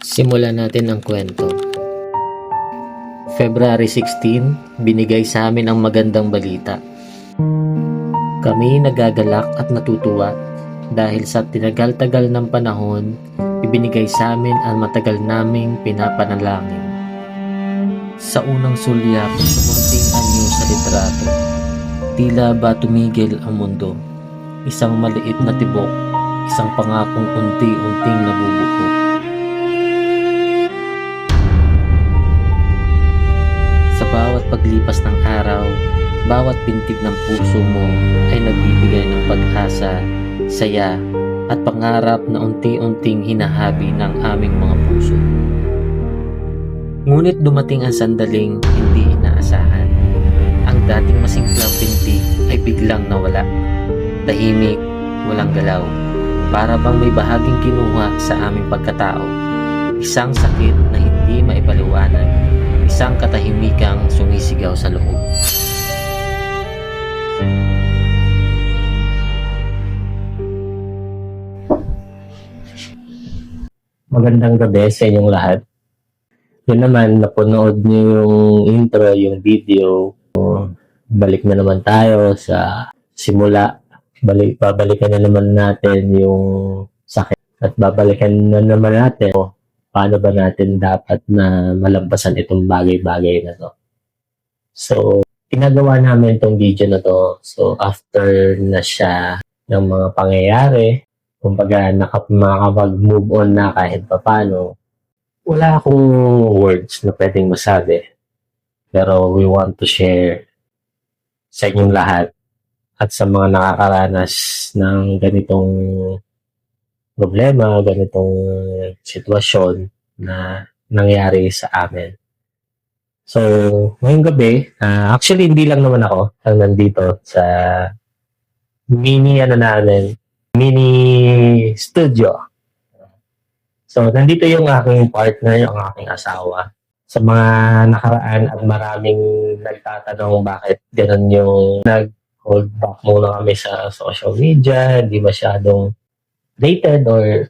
Simulan natin ang kwento. February 16, binigay sa amin ang magandang balita. Kami nagagalak at natutuwa dahil sa tinagal-tagal ng panahon, ibinigay sa amin ang matagal naming pinapanalangin. Sa unang sulyap sa munting anyo sa litrato, tila ba tumigil ang mundo? Isang maliit na tibok, isang pangakong unti-unting nabubuo. Sa bawat paglipas ng araw, bawat pintig ng puso mo ay nagbibigay ng pag-asa, saya, at pangarap na unti-unting hinahabi ng aming mga puso. Ngunit dumating ang sandaling hindi inaasahan. Ang dating masimpleng pintig ay biglang nawala. Tahimik, walang galaw. Para bang may bahaging kinuha sa aming pagkatao. Isang sakit na hindi maipaliwanag. Isang katahimikang sumisigaw sa loob. Magandang gabi sa inyong lahat. Yun naman, napanood niyo yung intro, yung video. Balik na naman tayo sa simula. Babalikan na naman natin yung sakit. At babalikan na naman natin paano ba natin dapat na malampasan itong bagay-bagay na to. So, ginagawa namin itong video na to. So, after na siya ng mga pangyayari, kumbaga makakapag-move on na kahit papano, wala akong words na pwedeng masabi. Pero we want to share sa inyong lahat at sa mga nakakaranas ng ganitong problema, ganitong sitwasyon na nangyari sa amin. So, ngayong gabi, actually hindi lang naman ako ang nandito sa mini studio. So, nandito yung aking partner, yung aking asawa. Sa mga nakaraan at maraming nagtatanong bakit ganun yung nag-hold back muna kami sa social media, hindi masyadong dated or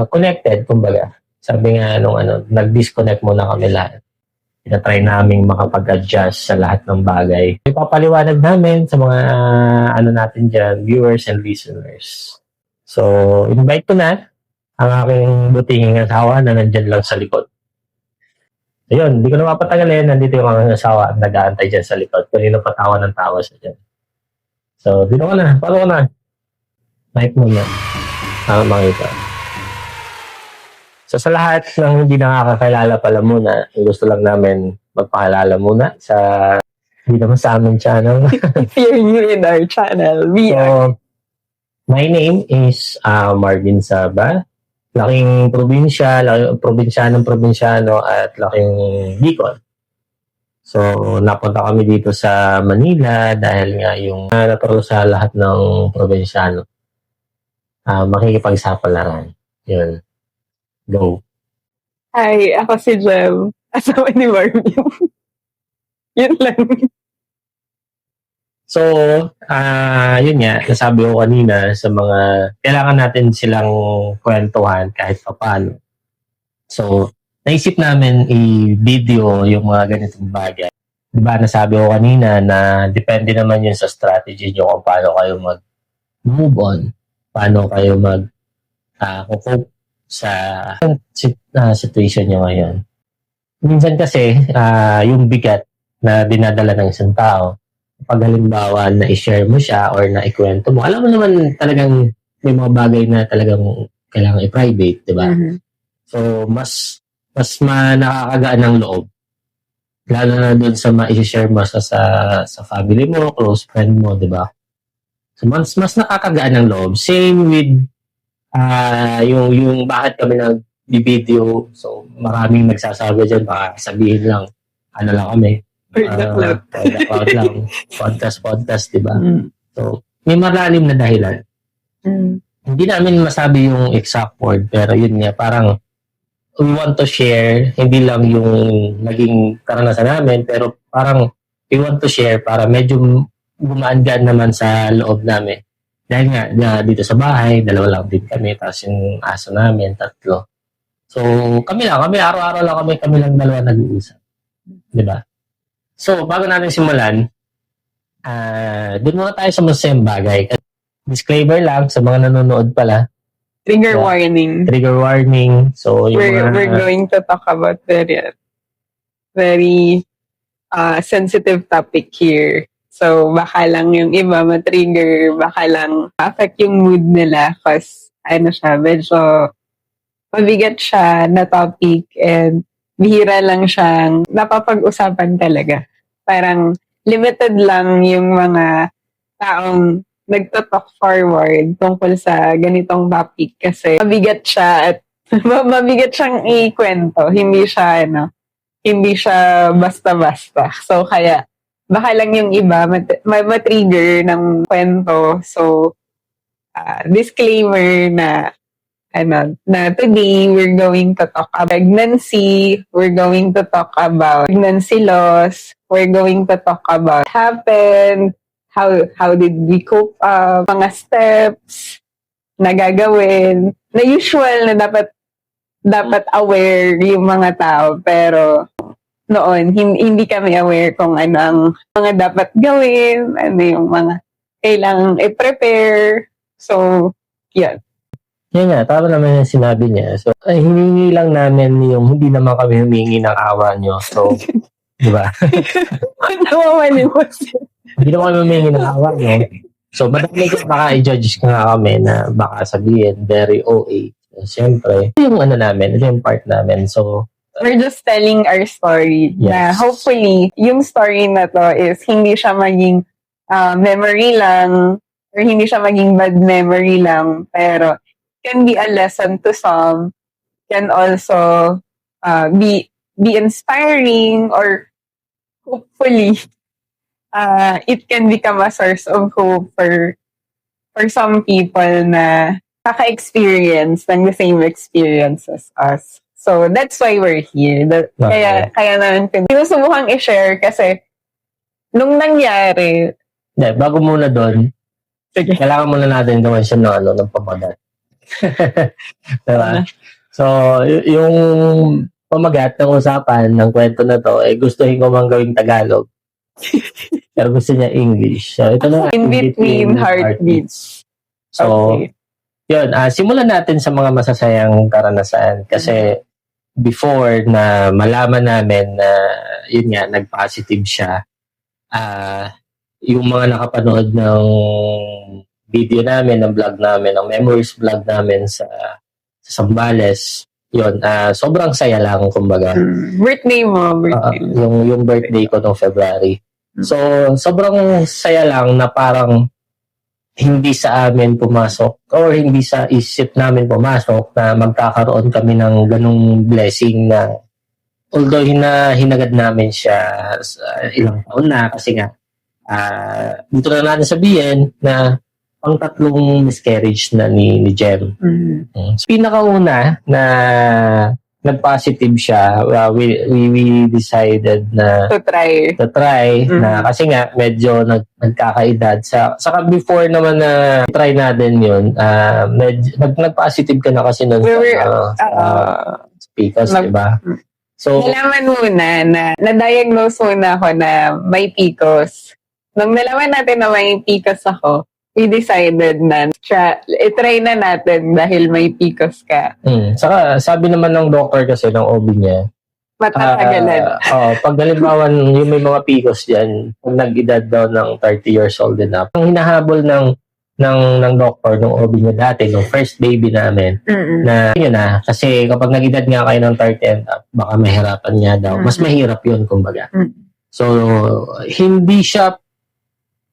connected, kumbaga. Sabi nga nag-disconnect muna kami lahat. Tinatry naming makapag-adjust sa lahat ng bagay. Ipapaliwanag namin sa mga natin dyan, viewers and listeners. So, invite ko na ang aking butinging asawa na nandyan lang sa likod. Ayun, hindi ko na mapatagalin. Nandito yung aking asawa at nag-aantay dyan sa likod. Kanina pa tawa ng tawa siya dyan. So, dito ka na. Paano ka na? Mic mo na. Makita. So, sa lahat ng hindi nakakakilala pala muna, gusto lang namin magpakilala muna sa hindi naman sa aming channel. If you're new in our channel, So, my name is Marvin Saba. Laking probinsyano at laking Bicol. So, napunta kami dito sa Manila dahil nga yung naturo sa lahat ng probinsyano. Makikipagsapalaran. Yun. Go. Hi, ako si Jem. Asawa ni Marvin. Yun lang. So, yun nga, nasabi ko kanina sa mga, kailangan natin silang kwentuhan kahit pa paano. So, naisip namin i-video yung mga ganitong bagay. Diba, nasabi ko kanina na depende naman yun sa strategy nyo kung paano kayo mag-move on, paano kayo mag-cope sa situation nyo ngayon. Minsan kasi, yung bigat na dinadala ng isang tao, pag halimbawa na i-share mo siya or na ikwento mo, alam mo naman talagang may mga bagay na talagang kailangan i-private, di ba? Mm-hmm. So, mas nakakagaan ng loob. Lalo na doon sa ma-share mo sa family mo, close friend mo, di ba? So, mas nakakagaan ng loob. Same with yung bakit kami nag-video. So, maraming nagsasabi dyan, baka sabihin lang, lang kami. Podcast lang. Podcast, diba? So, may malalim na dahilan. Hindi namin masabi yung exact word, pero yun nga, parang we want to share, hindi lang yung naging karanasan namin, pero parang we want to share para medyo gumaan-gaan naman sa loob namin. Dahil nga, dito sa bahay, 2 lang din kami, tapos yung aso namin, 3. So, kami araw-araw lang kami lang dalawa nag-uusap. Di ba? So, bago natin simulan, doon muna tayo sa masayang bagay. Disclaimer lang sa mga nanonood pala, Trigger Yeah. warning. trigger warning. So, yung We're going to talk about very sensitive topic here. So, baka lang yung iba matrigger, baka lang affect yung mood nila kasi medyo mabigat siya na topic and bihira lang siyang napapag-usapan talaga. Parang limited lang yung mga taong nagto-talk forward tungkol sa ganitong topic kasi mabigat siya at mabigat siyang ikwento. Hindi siya basta-basta. So, kaya baka lang yung iba matrigger ng kwento. So, disclaimer na today we're going to talk about pregnancy, we're going to talk about pregnancy loss, we're going to talk about what happened, how did we cope up, mga steps na gagawin, na usual na dapat aware yung mga tao, pero noon hindi kami aware kung ano ang mga dapat gawin, ano yung mga kailangang i-prepare. So, yan. Yan nga, tama naman yung sinabi niya. So, hiningi lang namin yung hindi naman kami humingi ng awa nyo. So, di ba? Nawawaliwas. Hindi naman kami humingi ng awa nyo. So, madami ko baka i-judge ka nga kami na baka sabihin, very OA. So, siyempre, ito yung namin, ito yung part namin. So, We're just telling our story na Yes. hopefully yung story na to is hindi siya maging memory lang or hindi siya maging bad memory lang, pero can be a lesson to some, can also be inspiring, or hopefully it can become a source of hope for some people na kaka-experience ng the same experience as us. So that's why we're here. Kaya naman sinusubukang i-share kasi nung nangyari, bago muna doon, kailangan muna natin gawin siya ng pamagat. Diba? So, yung pamagat ng usapan ng kwento na to, gustuhin ko mang gawing Tagalog. Pero gusto niya English. So, ito na. In Between Heartbeats. So, Okay. yun. Simulan natin sa mga masasayang karanasan. Kasi, before na malaman namin na, yun nga, nag-positive siya, yung mga nakapanood ng video namin, ng vlog namin, ng memories vlog namin sa Zambales, yun, sobrang saya lang, kumbaga. Birthday mo. Yung birthday ko noong February. So, sobrang saya lang na parang hindi sa amin pumasok or hindi sa isip namin pumasok na magkakaroon kami ng ganung blessing na although hinagad namin siya ilang taon na kasi nga dito na natin sabihin na pang-tatlong miscarriage na ni Jem. So, pinakauna na nag-positive siya, we decided na To try. na kasi nga medyo nagkakaedad. Saka before naman na try natin yun, nag-positive ka na kasi nun We were, sa PCOS, diba? So, nalaman muna na na-diagnose muna ako na may PCOS. Nung nalaman natin na may PCOS ako, we decided na i-try na natin dahil may PCOS ka. Saka sabi naman ng doctor kasi ng OB niya, Matatagalan. pag halimbawa yung may mga PCOS dyan, pag nag-edad daw ng 30 years old and up, ang hinahabol ng doctor, ng OB niya dati, ng first baby namin, na yun na, kasi kapag nag-edad nga kayo ng 30 and up, baka mahirapan niya daw. Mas mahirap yun, kumbaga. So, hindi siya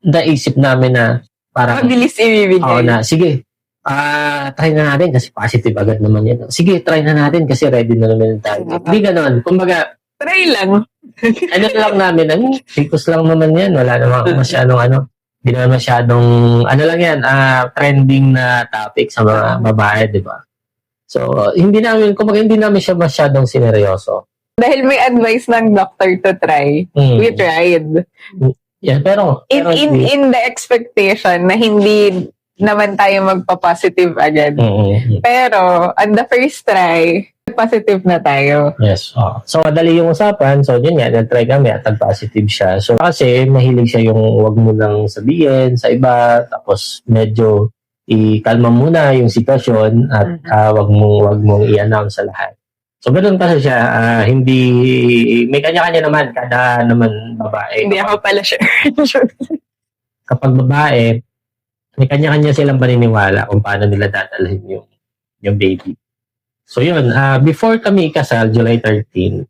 naisip namin na parang, Mabilis ibibigay. na, sige, try na natin kasi positive agad naman yan. Sige, try na natin kasi ready na naman tayo. Hindi ganon. Kumbaga, Try lang. ano lang namin, focus lang naman yan. Wala naman masyadong hindi naman masyadong, lang yan, trending na topic sa mga babae, di ba? So, hindi namin siya masyadong sineryoso. Dahil may advice ng doctor to try, we tried. Yeah, pero In the expectation na hindi naman tayo magpa-positive agad. Pero, on the first try, Positive na tayo. Yes. So, madali yung usapan. So, yun nga, nag-try kami at nag-positive siya. So, kasi mahilig siya yung wag mo nang sabihin sa iba, tapos medyo i-kalma muna yung sitwasyon at wag mong i-announce sa lahat. So, ganun kasi siya. Hindi, may kanya-kanya naman, kada naman babae. Hindi ako pala sure. Kapag babae, may kanya-kanya silang paniniwala kung paano nila dadalhin yung baby. So yun, before kami ikasal, July 13,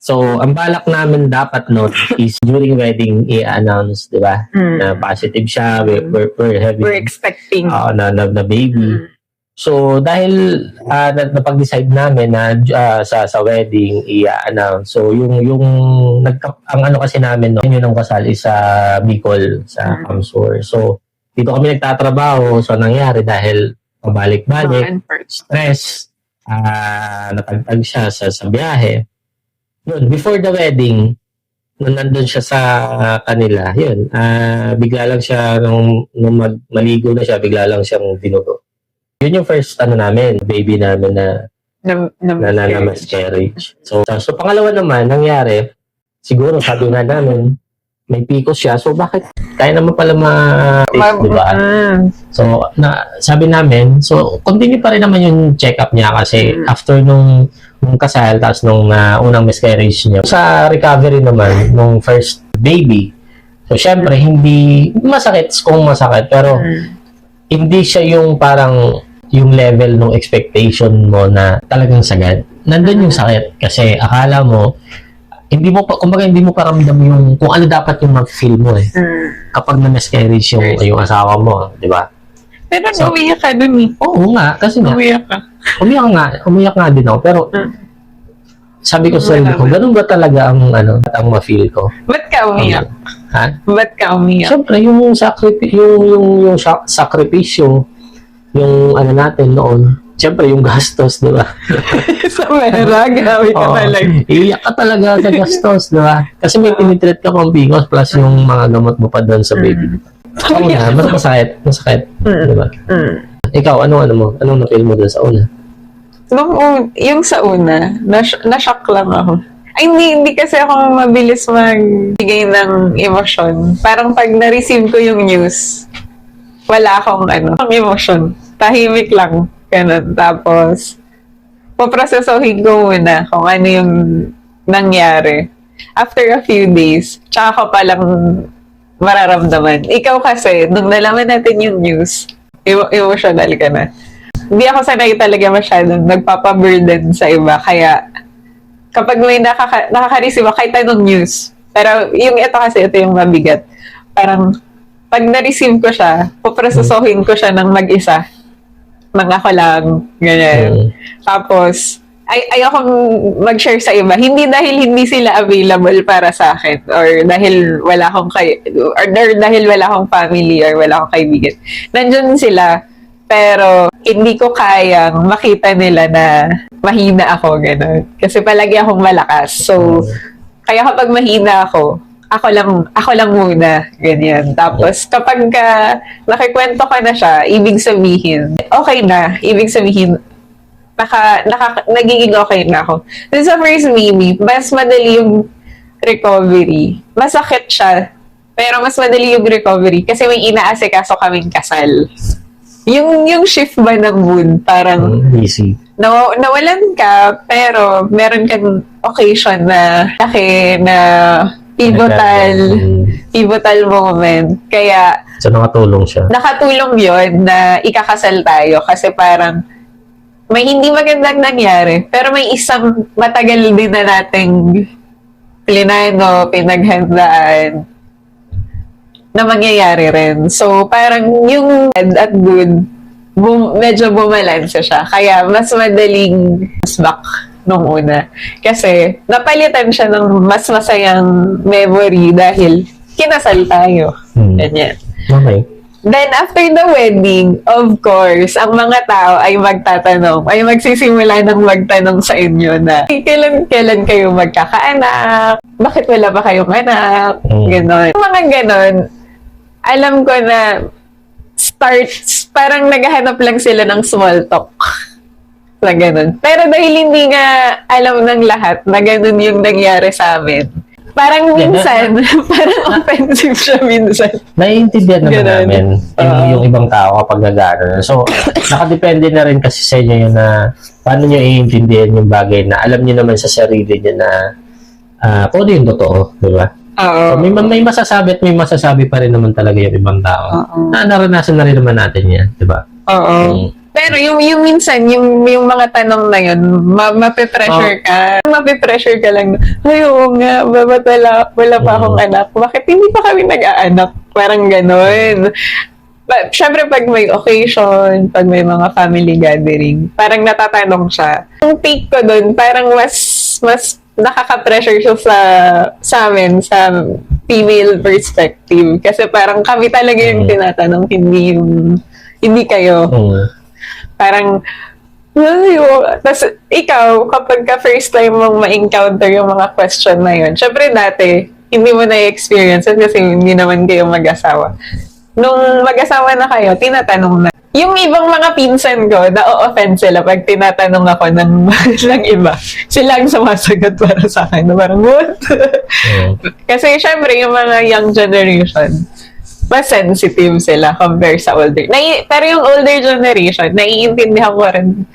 so ang balak namin dapat is during wedding i-announce, di ba? Na positive siya, we're having We're expecting. na baby. So dahil napag-decide namin na sa wedding i-announce. So yung ang ano kasi namin yun ang kasal is sa Bicol, sa Camsur. So dito kami nagtatrabaho. So nangyari dahil pabalik-balik, stress, natagtag siya sa biyahe. Yun, before the wedding, nung nandun siya sa kanila, yun, bigla lang siya, nung maligo na siya, bigla lang siyang dinugo. Yun yung first, namin, baby namin na miscarriage. So, pangalawa naman, nangyari, siguro, sabi nga namin, may PCOS siya, so bakit kaya naman pala ma-test, di ba? So, sabi namin, so, continue pa rin naman yung check-up niya kasi after nung kasal, tapos nung unang miscarriage niya. Sa recovery naman, nung first baby, so, syempre, hindi masakit kung masakit, pero hindi siya yung parang yung level ng expectation mo na talagang sagad. Nandun yung sakit kasi akala mo, hindi mo paramdam yung kung ano dapat yung mag-feel mo kapag na-miscarriage yung asawa mo, di ba? Pero umiyak ka dun eh. Oo nga, kasi nga. Umiyak nga din ako, pero sabi ko sa sarili ko, ganun ba talaga ang ma-feel ko? Ba't ka umiyak? Ha? Ba't ka umiyak? Siyempre, yung sakripisyo, yung natin noon, siyempre, yung gastos, di ba? Sa pera, grabe ka talaga. Iiyak ka talaga sa gastos, di ba? Kasi may tinitreat ka pang bigos plus yung mga gamot mo pa doon sa baby. Sa una, mas masakit. Di ba? Ikaw, anong mo? Anong na-feel mo doon sa una? Yung sa una, na-shock lang ako. Ay, hindi kasi ako mabilis magbigay ng emosyon. Parang pag na-receive ko yung news, wala akong emosyon. Tahimik lang. Ganun. Tapos, poprosesohin ko muna kung ano yung nangyari. After a few days, tsaka ko palang mararamdaman. Ikaw kasi, nung nalaman natin yung news, emotional ka na. Hindi ako sanay talaga masyadong nagpapaburden sa iba. Kaya, kapag may nakaka-receive ako, kahit anong news. Pero yung ito kasi, ito yung mabigat. Parang, pag na-receive ko siya, poprosesohin ko siya ng mag-isa. Nang ako lang, ganyan. Tapos, ayokong mag-share sa iba. Hindi dahil hindi sila available para sa akin or dahil wala akong dahil wala akong family or wala akong kaibigan. Nandiyan sila, pero hindi ko kayang makita nila na mahina ako, gano'n. Kasi palagi akong malakas. So, kaya kapag mahina ako lang muna, ganyan. Tapos, kapag nakikwento ka na siya, ibig sabihin, okay na. Ibig sabihin, nagiging okay na ako. Then sa first baby, mas madali yung recovery. Masakit siya, pero mas madali yung recovery kasi may inaasikaso kaming kasal. Yung shift ba ng mood, parang easy. Nawalan ka, pero meron kang occasion na laki na pivotal moment. Kaya, so, nakatulong siya. Nakatulong yon na ikakasal tayo kasi parang may hindi magandang nangyari, pero may isang matagal din na nating pinaghandaan na mangyayari rin. So, parang yung bad at good, medyo bumalansa siya. Kaya, mas madaling back nung una. Kasi, napalitan siya ng mas masayang memory dahil kinasal tayo. Ganyan. Okay. Then, after the wedding, of course, ang mga tao ay magsisimula ng magtanong sa inyo na, kailan kayo magkakaanak? Bakit wala pa kayong anak? Ganon. Mga ganon, alam ko na parang naghahanap lang sila ng small talk. na ganun. Pero dahil hindi nga alam ng lahat na ganun yung nangyari sa amin, parang minsan, parang offensive siya minsan. Naiintindihan naman Ganun. namin yung ibang tao kapag nag-ano. So, nakadepende na rin kasi sa inyo yun na paano nyo iintindihan yung bagay na alam nyo naman sa sarili nyo na kung ano yung totoo, di ba? Oo. So, may masasabi at may masasabi pa rin naman talaga yung ibang tao. Oo. Naranasan na rin naman natin yan, di ba? Oo. Pero yung minsan, yung mga tanong na yun, mape-pressure ka. Mape-pressure ka lang. Ay, oo nga, wala pa akong anak. Bakit hindi pa kami nag-aanak? Parang ganon. Siyempre, pag may occasion, pag may mga family gathering, parang natatanong siya. Yung take ko dun, parang mas nakaka-pressure siya sa amin, sa female perspective. Kasi parang kami talaga yung tinatanong, hindi kayo. Parang, tapos ikaw, kapag ka first time mong ma-encounter yung mga question na yun, syempre dati, hindi mo na-experience kasi hindi naman kayo mag-asawa. Nung mag-asawa na kayo, tinatanong na. Yung ibang mga pinsan ko, na-offend sila pag tinatanong ako ng iba. Sila ang sumasagot para sa akin. Parang, what? Kasi syempre, yung mga young generation, mas sensitive sila compare sa older. Pero yung older generation, naiintindihan ko rin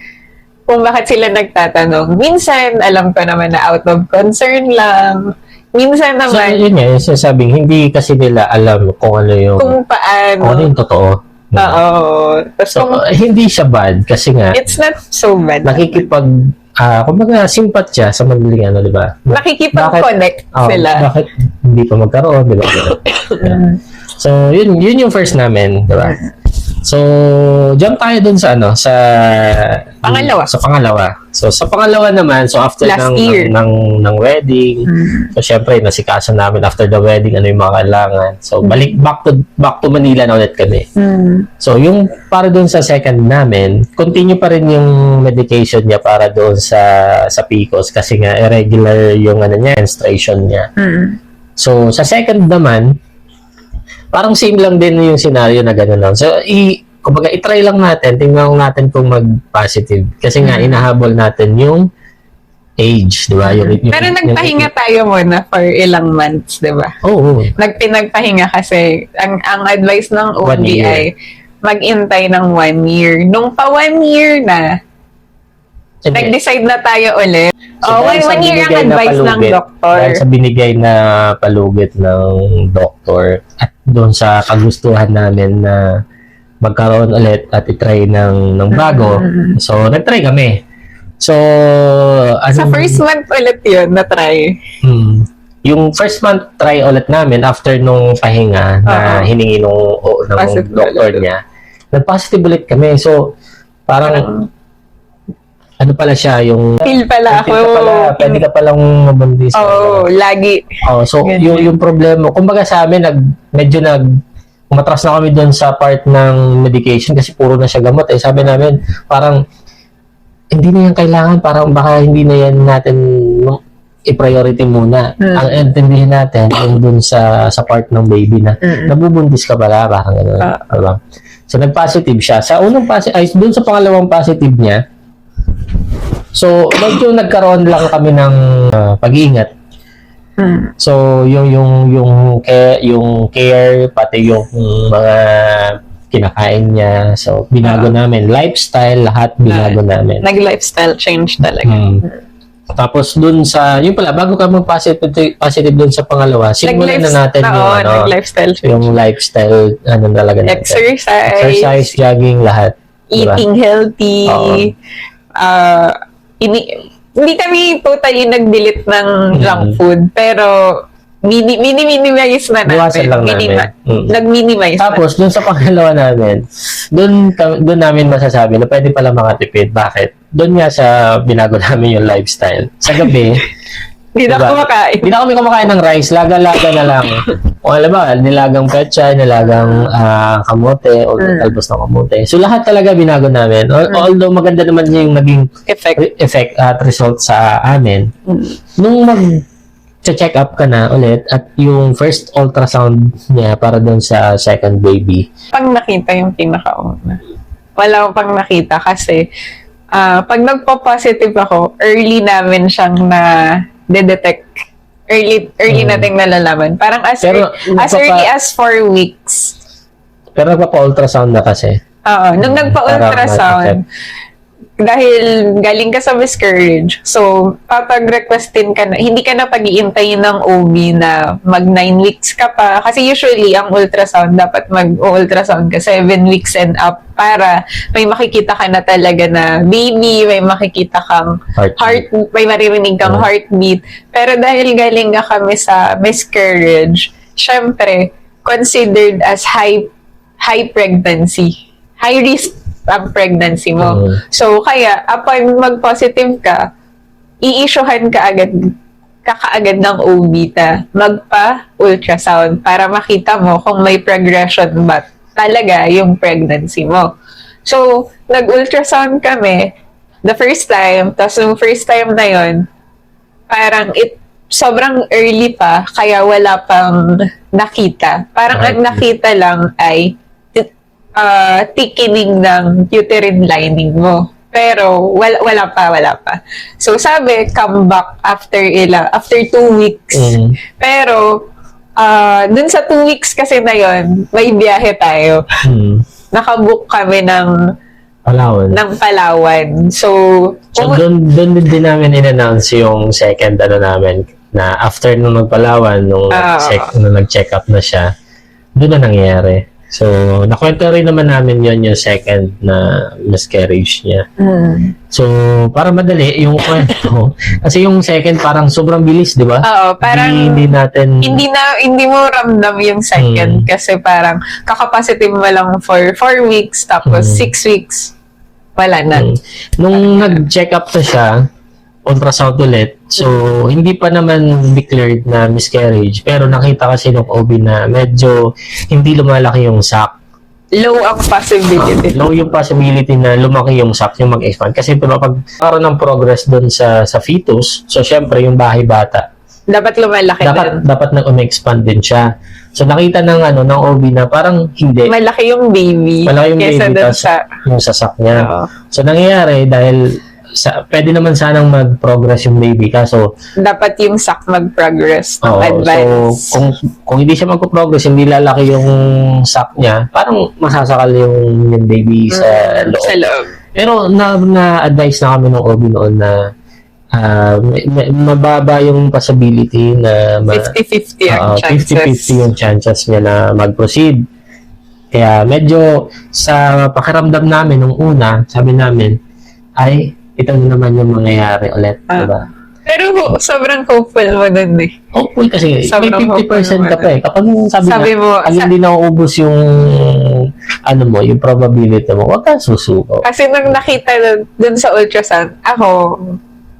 kung bakit sila nagtatanong. Minsan, alam ko naman na out of concern lang. Minsan So, naman, yun nga, yung sinasabing, hindi kasi nila alam kung ano yung, kung paano. kung ano yung totoo. Oo. Tapos So, hindi siya bad kasi nga, it's not so bad. kumbaga, simpatya sa madaling ano, di ba? Nakikipag-connect sila. Bakit hindi pa magkaroon, di ba? So, yun yung first namin, di ba? So, jump tayo dun sa sa Pangalawa. Sa pangalawa. So, sa pangalawa naman, so after Last year. ng wedding, so syempre nasikaso namin after the wedding ano yung mga kailangan. So, balik back to Manila na ulit kami. So, yung para dun sa second namin, continue pa rin yung medication niya para doon sa PCOS kasi nga irregular yung ano niya, menstruation niya. So, sa second naman, parang same lang din yung scenario na gano'n lang. So, kumbaga, i-try lang natin, tingnan natin kung mag-positive. Kasi nga, inahabol natin yung age, di ba? Pero nagpahinga tayo muna for ilang months, di ba? Oo. Nagpahinga kasi ang advice ng 1 OB year. ay mag-intay ng 1 year. Nung pa 1 year na, nag-decide na tayo ulit. dahil sa 1 year ang binigay na advice ng palugit, doktor. Dahil sa binigay na palugit ng doktor at doon sa kagustuhan namin na magkaroon ulit at itry ng bago. So, nag-try kami. So, Sa first month ulit yun, na-try. Yung first month try ulit namin after nung pahinga na hiningi nung Positive doktor ulit. niya. Nag-positive ulit kami. So, parang ano pala siya, yung Feel pala ako. pwede ka palang mabundis. Lagi. So, Ganun. yung problema, kumbaga sa amin, medyo umatras na kami doon sa part ng medication kasi puro na siya gamot. Sabi namin, parang, hindi na yan kailangan, parang baka hindi na yan natin i-priority muna. Ang intindihin natin, yung doon sa part ng baby na, nabubundis ka pala, parang gano'n. Diba? So, nag-positive siya. Sa unang doon sa pangalawang positive niya, so, medyo nagkaroon lang kami ng pag-iingat. So, yung care, pati yung mga kinakain niya. So, binago namin. Lifestyle, lahat binago namin. Nag-lifestyle change talaga. Tapos, dun sa, yun pala, bago ka mag-positive dun sa pangalawa, simulan na natin nag-lifestyle change. yung lifestyle, ano talaga natin. Exercise, jogging, lahat. Eating healthy. Hindi kami totally nag-delete ng junk food, pero minimize na namin. Bawasan lang namin. Nag-minimize Tapos, dun sa pangalawa namin, dun namin masasabi na pwede pala makatipid. Bakit? Dun nga sa binago namin yung lifestyle. Sa gabi, Hindi na diba? kumakain. Hindi na kami kumakain ng rice. Laga-laga na lang. O alam ba, nilagang petsa, nilagang kamote, o talbos ng kamote. So, lahat talaga binago namin. Although maganda naman yung naging effect at result sa amin. Nung check up ka na ulit at yung first ultrasound niya para doon sa second baby. Pang nakita yung pinakauna. Wala akong pang nakita kasi pag nagpo-positive ako, early namin siyang na-detect. Early nating nalalaman. Parang as Pero, early as 4 weeks. Pero nagpapa-ultrasound na kasi. Oo, nung Para nagpa-ultrasound, dahil galing ka sa miscarriage, so papag-requestin ka na, hindi ka na pag-iintayin ng OB na mag 9 weeks ka pa. Kasi usually, ang ultrasound, dapat mag-ultrasound ka 7 weeks and up para may makikita ka na talaga na baby, may makikita kang may maririnig kang heartbeat. Pero dahil galing nga kami sa miscarriage, syempre, considered as high pregnancy. High risk ang pregnancy mo. So, kaya, upon mag-positive ka, i-issuehan ka kaagad ng OB na magpa-ultrasound para makita mo kung may progression ba talaga yung pregnancy mo. So, nag-ultrasound kami the first time, tapos yung first time na yon parang sobrang early pa, kaya wala pang nakita. Parang ang nakita lang ay thickening ng uterine lining mo. Pero wala pa. So sabi, come back after 2 weeks. Pero dun sa 2 weeks kasi na yon, may biyahe tayo. Nakabook kami ng Palawan. So doon din namin in-announce yung second namin na after nung nagpalawan, nung nag-check up na siya, doon na nangyayari. So, nakwento rin naman namin yung second na miscarriage niya. So, para madali, yung kwento, kasi yung second parang sobrang bilis, di ba? Oo, parang hindi mo ramdam yung second kasi parang kakapositive mo lang for 4 weeks tapos 6 weeks, wala na. Nung nag-check up na siya, ultrasound ulit, so hindi pa naman declared na miscarriage, pero nakita kasi ng OB na medyo hindi lumalaki yung sac. Low ang possibility. Low yung possibility na lumaki yung sac, yung mag-expand. Kasi pag karoon ng progress doon sa fetus, so syempre yung bahay bata, dapat lumalaki dapat na um-expand din siya. So nakita ng OB na parang hindi. Malaki yung baby. Malaki yung kesa baby, tas yung sa sac niya. So nangyayari dahil pwede naman sanang mag-progress yung baby, kaso dapat yung sac mag-progress ng advance. So kung hindi siya mag-progress, hindi lalaki yung sac niya, parang masasakal yung baby sa loob. Pero na-advise na kami ng OB noon na mababa yung possibility na 50-50 ang chances. 50-50 yung chances niya na mag-proceed. Kaya medyo sa pakiramdam namin nung una, sabi namin ay ito naman yung mangyayari ulit, diba? Pero sobrang hopeful mo nun eh. Hopeful kasi may 50% ka pa eh. Kapag sabi mo, hindi nauubos yung yung probability mo, huwag kang susuko. Kasi nung nakita dun sa ultrasound, ako,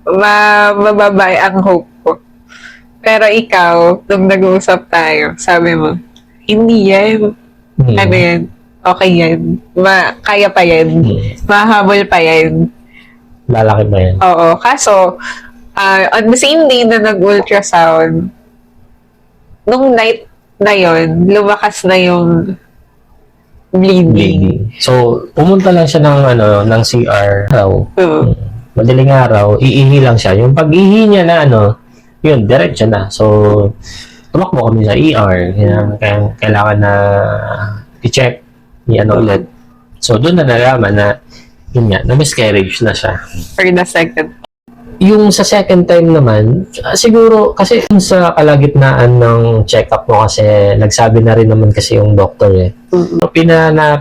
mababa ang hope ko. Pero ikaw, nung nag-uusap tayo, sabi mo, hindi yan. Ano yan? Okay yan. Kaya pa yan. Mahabol pa yan. Lalaki ba yan? Oo. Kaso, on the same day na nag-ultrasound, nung night na yon, lumakas na yung bleeding. So, pumunta lang siya ng CR. Madaling araw, iihi lang siya. Yung pag-ihi niya na yun, diretso na. So, tumakbo kami sa ER. Kaya kailangan na i-check ulit. So, doon na nalaman na yun nga, na-miscarriage na siya. For the second. Yung sa second time naman, siguro, kasi sa kalagitnaan ng check-up mo kasi nagsabi na rin naman kasi yung doctor eh.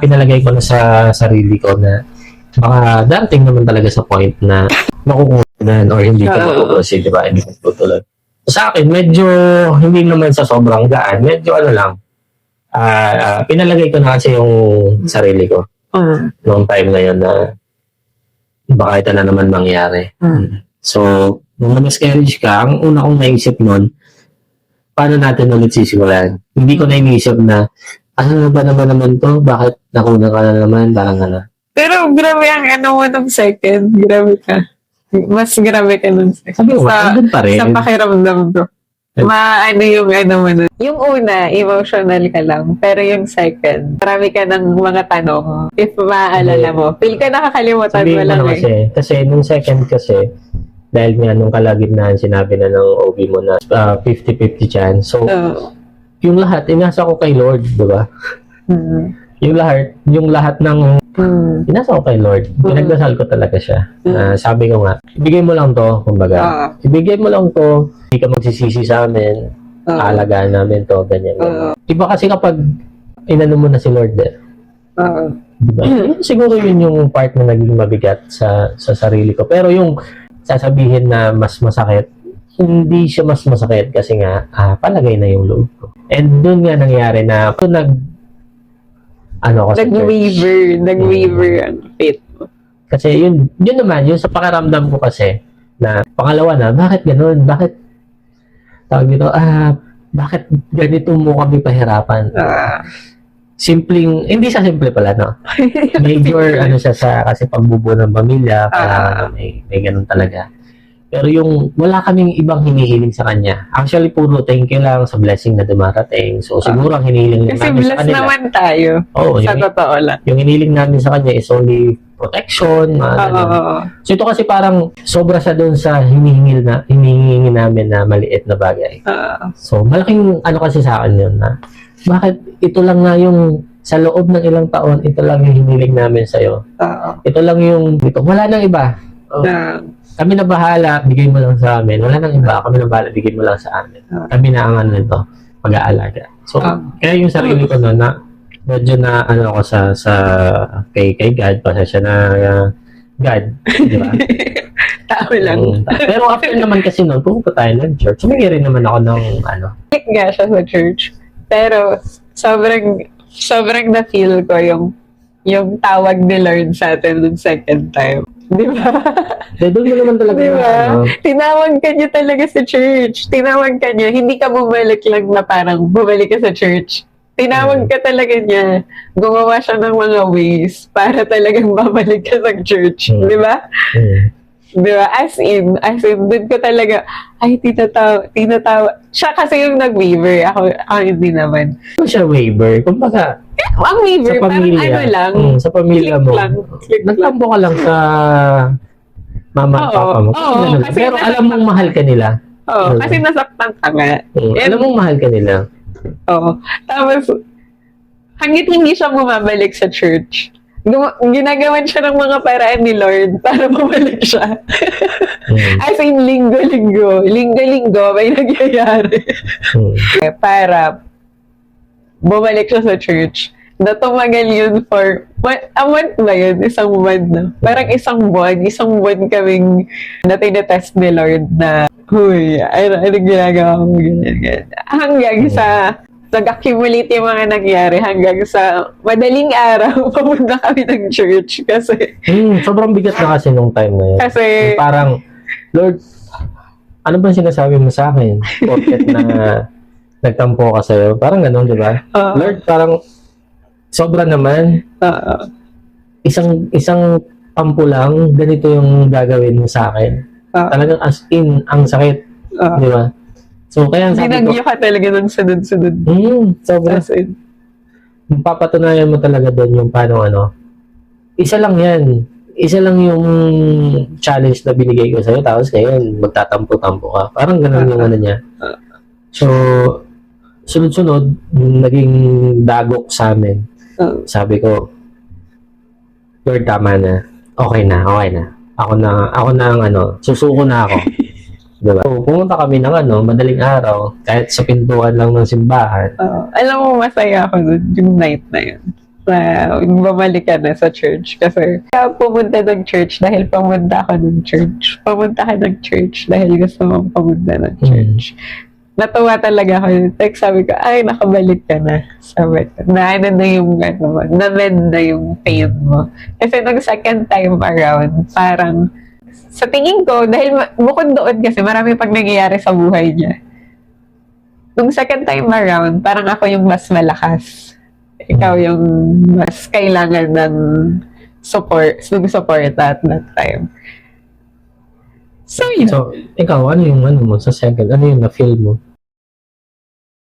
Pinalagay ko na sa sarili ko na baka dating naman talaga sa point na makukunan or hindi ko makukusin, di ba? Hindi ko tutuloy. Sa akin, medyo hindi naman sa sobrang gaan, medyo lang, pinalagay ko na kasi yung sarili ko. Noong time na yun na baka ito na naman mangyari. So, nung na-miscarriage ka, ang una kong naisip nun, paano natin ulit sisimulan? Hindi ko na iniisip na, ano ba naman to? Bakit nakuna ka na naman? Parang Pero grabe ang mo ng second. Grabe ka. Mas grabe ka nun second. Sabi ko, andun pa rin. Sa pakiramdam ko. Maano yung ano mo nun. Yung una, emotional ka lang. Pero yung second, marami ka ng mga tanong. If maaalala mo, feel ka nakakalimutan mo Sabihin mo lang na eh. kasi nung second kasi, dahil nga nung kalagitnaan sinabi na ng OB mo na 50-50 chance. So, Oo. yung lahat, inasa ko kay Lord, di ba? Mm. Yung lahat ng inasa ko kay Lord. Pinagdasal ko talaga siya. Sabi ko nga, ibigay mo lang to, kumbaga. Oo. Ibigay mo lang to, hindi ka magsisisi sa amin, Oo. aalagaan namin to, ganyan. Oo. Iba kasi kapag inano mo na si Lord eh. Oo. Diba? Siguro yun yung part na naging mabigat sa sarili ko. Pero yung sasabihin na mas masakit, hindi siya mas masakit kasi nga palagay na yung loob ko. And doon nga nangyari na ako sa church. Nag-waver ang faith mo. Kasi yun naman, yun sa pakiramdam ko kasi na pangalawa na, bakit ganun? Bakit tawag dito, bakit ganito mo kami pahirapan? Simpleng, hindi siya simple pala, no? Major, siya sa, kasi pagbubuo ng pamilya, kailangan na may ganun talaga. Pero yung, wala kaming ibang hinihiling sa kanya. Actually, puro thank you lang sa blessing na dumarating. So, siguro ang hinihiling Kasi namin sa blessed kanila. naman tayo. Oo, Sa totoo lang. yung hinihiling namin sa kanya is only protection, mga ganun. Oo. So, ito kasi parang sobra siya doon sa hinihingi namin na maliit na bagay. So, malaking kasi sa akin yun na, bakit ito lang nga yung sa loob ng ilang taon, ito lang yung hiniling namin sa'yo. Ito lang yung, wala nang iba. Kami na bahala, bigay mo lang sa amin. Wala nang iba, kami na bahala, bigay mo lang sa amin. Kami na ang nito, pag-aalaga. So, kaya yung sarili ko noon na, medyo na ako sa kay God, pasensya na God, di ba? Tao lang. Pero after naman kasi noon, pumunta tayo ng church. Sumingi rin naman ako ng Click nga siya sa church. Pero, sobrang na-feel ko yung tawag ni Lord sa atin nung second time. Di ba? doon mo naman talaga Di ba? Tinawag ka niya talaga sa church. Tinawag ka niya. Hindi ka bumalik lang na parang bumalik ka sa church. Tinawag ka talaga niya. Gumawa siya ng mga ways para talagang babalik ka sa church. Di ba? Di ba? As in, doon ko talaga, ay, tinatawa. Siya kasi yung nag-waiver. Ako hindi naman. Ano siya waiver? Kumbaga, Ang waiver, sa pamilya, parang ano lang. sa pamilya mo, Click lang. nagtampo ka lang sa mama at papa mo. Oo, Ganun lang. kasi Pero alam mong mahal ka nila. Oo, kasi nasaktan ka nga. Alam mong mahal ka nila. Oo. Tapos, hanggat hindi siya bumabalik sa church, ginagawan siya ng mga paraan ni Lord para bumalik siya. As in, linggo-linggo may nangyayari. Para bumalik siya sa church. Na tumagal yun for, a month ba yun? Isang buwan na. Parang isang buwan kaming natinetest ni Lord na, huy, ano ginagawa mo, ganyan. Hanggang sa, nag-accumulate yung mga nangyari hanggang sa madaling araw, pumunta kami ng church kasi, Sobrang bigat na kasi nung time na yun. kasi, Parang, Lord, ano ba sinasabi mo sa akin? Porket na nagtampo ka sa'yo. Parang ganun, di ba? Lord, parang sobra naman. Isang tampo lang, ganito yung gagawin mo sa akin. Talagang as in, ang sakit. Di ba? So, kaya sabi ko, binagyo ka talaga ng sunod-sunod. sobra. As in, Papatunayan mo talaga doon yung paano isa lang yan. Isa lang yung challenge na binigay ko sa'yo, tapos ngayon, magtatampo-tampo ka. Parang ganun yung niya. So, sunod-sunod, naging dagok sa amin. Sabi ko, Lord, tama na. Okay na. Ako na ang susuko na ako. Diba? So, pumunta kami ng madaling araw, kahit sa pintuan lang ng simbahan. alam mo, masaya ako dun, yung night na yun. Bumalik ka na sa church. Kasi kaya pumunta ng church dahil pumunta ako ng church. Pumunta ka ng church dahil gusto mong pumunta ng church. Natuwa talaga ako. Text sabi ko, ay, nakabalik ka na. Sabi ko, na yung na-mend na yung pain mo. Kasi nung second time around, parang, sa tingin ko, dahil bukod doon kasi marami pang nangyayari sa buhay niya. Nung second time around, parang ako yung mas malakas. Ikaw yung mas kailangan ng support at that time. So, yun. So, ikaw, ano yung mo sa second? Ano yung na-feel mo?